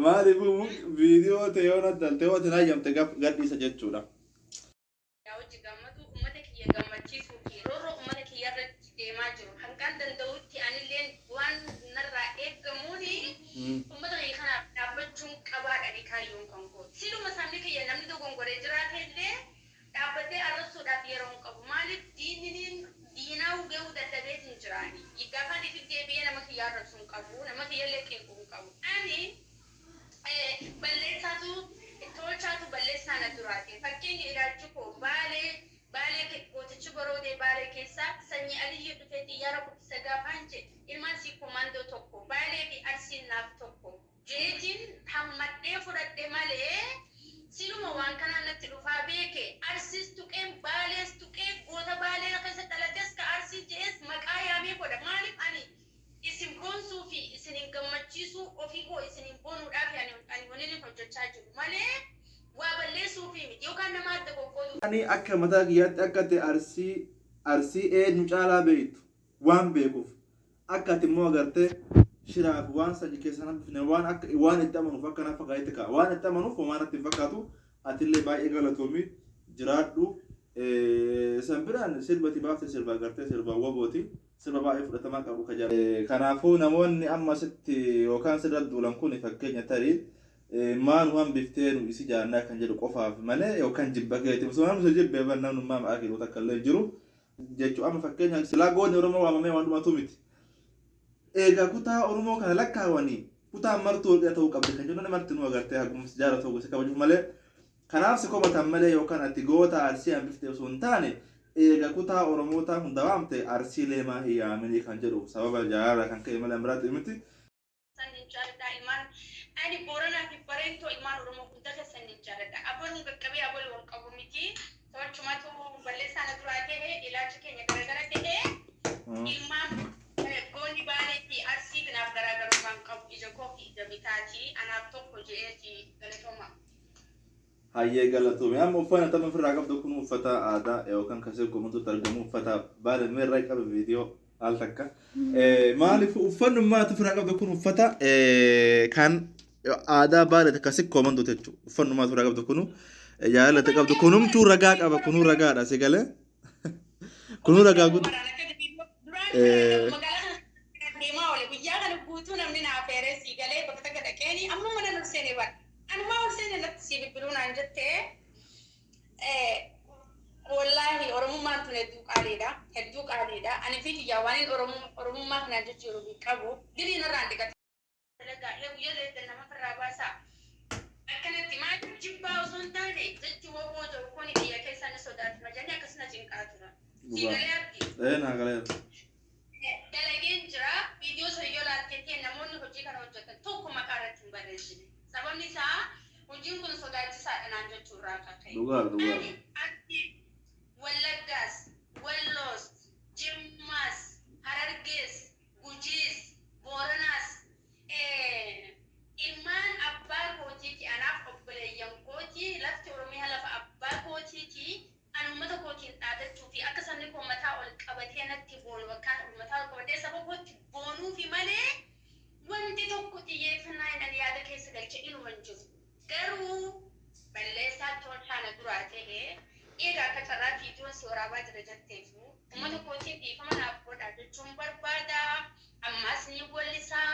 maaliifuu viidiyoo teeyoon addaltee na yamte gadhiisa jechuudha. Yaa wajji gammadu uummata kiyya gammachiisuu fi roorroo uummata kiyya irratti deemaa jiru. Hanqaan danda'utti anilleen waan narraa eeggamuuni uummata kiyya kanaaf dhaabbachuun qabaadha kaayyoon kan koo. Siluma sabni kiyya namni dogongoree jiraate illee dhaabbatee arrabsuudhaaf yeroo hin qabu. Maaliif diinaa hugee dadhabee hin jiraani. Gaafa itti deebi'ee nama kiyya arrabsuu hin qabu. Nama kiyya illee qeequu hin qabu. Ani balleessaatu tolchaatu balleessaa na duraati. Fakkeenya ilaalchu koo baalee gootichi boroodee baalee keessaa sanyii aliyyii dhufee xiyyaara guddisa gaafaan jedhe ilmaan sii komaandoo tokko baalee fi arsiin naaf tokko jeetiin hammadhee fudhadhe malee siluma waan kanaan natti dhufaa beeke arsiis tuqee baalees tuqee goota baalee keessa dhalates ka arsii jees maqaa yaamee godha. Maaliif ani isin boonsuu fi isin gammachiisuu ofii koo isin boonuudhaaf ani waliin hojjechaa jiru malee waa balleessuu fi miti yookaan nama adda qoqqoodu. Ani akka mataa kiyyaatti akka ta'e arsii eenyu caalaa beektu waan beekuuf akka ati immoo agartee shiraaf waan sadii keessa nambifne waan itti amanuuf akka naaf fakkaate ka'a waan itti amanuuf waan itti fakkaatu atillee baay'ee galatoomii jiraadhu. San biraan sirbati baafte sirba agartee sirba wabooti sirba baay'ee fudhatamaa qabu kajaara. Kanaafuu namoonni amma asitti yookaan sirra duulan kun fakkeenya tarii maan waan bifteenu isi jaannaa kan jedhu qofaaf malee yookaan jibba keetii musulmaan musa jibbee bannaa nummaa ma'aa keetii takka illee jiru jechuu amma fakkeenya silaa goonni Oromoo waamamee waan dhumatu miti. Egaa kutaa Oromoo kana lakkaawanii kutaa martuu walqixa ta'uu qabdi kan jedhu marti nu agartee hagumsi jaara ta'uu gosa kabajuuf malee kanaaf si komatan malee yookaan ati goota arsii hambiftee osoo hin taane egaa kutaa Oromootaa hunda waamte arsii leemaa hiyyaamanii kan jedhu sababa jaara kan ka'e malee biraatti miti. Ani Booranaa fi Bareentoo ilmaan Oromoo hunda keessan jaalladha. Aboon qaqqabee aboon wal qabu miti. Tolchumaatu balleessaa na duraa ta'e ilaalcha keenya garagara ta'e ilmaan goonni baalee fi arsii kanaaf garaagarummaan qabu ija koo fi ija bitaati. Anaaf tokko jedheeti galatooma. Hayyee galatoome amma uffata tapha ofirraa qabdu kun uffata aadaa yookaan kasee gomuutu argamu uffata baala meerraa qabu viidiyoo al takka. Maaliif uffannummaatu ofirraa qabdu kun uffata kan aadaa baala kasee koomandoo jechuudha. Uffannummaatu ofirraa qabdu kunu jaalala qabdu kunumtuu ragaa qaba kunu ragaadha si galee kunu ragaa guddaa. Deemaa oole guyyaa kana guutuu namni naa feeree si galee bakka takka dhaqeeni amma mana nurseenee bara. Anumaa nurseenee natti si bilbiluu naan jettee wallahi Oromummaan tun hedduu qaaliidha. Ani fi kiyyaa waan Oromummaa kana jechuun qabu dirii narraan dhiqate. Dalagaa guyyaa leetan nama firraa baasaa. Akkanatti maal jibbaa osoo hin taane jechi woboo jiru kun biyya keessaa ni sodaatu majaalli akkasuma cinqaa tura. Si galee abdii. Naa galee. Dalageen jira viidiyoo sooyyoo laalteettee namoonni hojii kana hojjetan tokko maqaa irratti hin barreessine. Sababni isaa hojiin kun sodaachisaadha naan jechuurraa kan ka'e. Dhugaa. Wallaggaas, Walloos, Jimmaas, Harargees, Gujiis, Booranaas ilmaan abbaa kootiiti anaaf obboleeyyan kootii lafti Oromiyaa lafa abbaa kootiiti an uummata kootiin dhaadachuu fi akka sabni koo mataa ol qabatee natti boonu bakkaan mataa ol qabatee saba kootti boonuu fi malee wanti tokko xiyyeeffannaa hin yaada keessa galche inuma hin jiru. Garuu balleessaa tolchaa na duraa ta'ee egaa akka carraa viidiyoon si waraabaa jira jetteefu uummata kootiin dhiifama naaf godha jechuun barbaada. Ammas ni gollisaa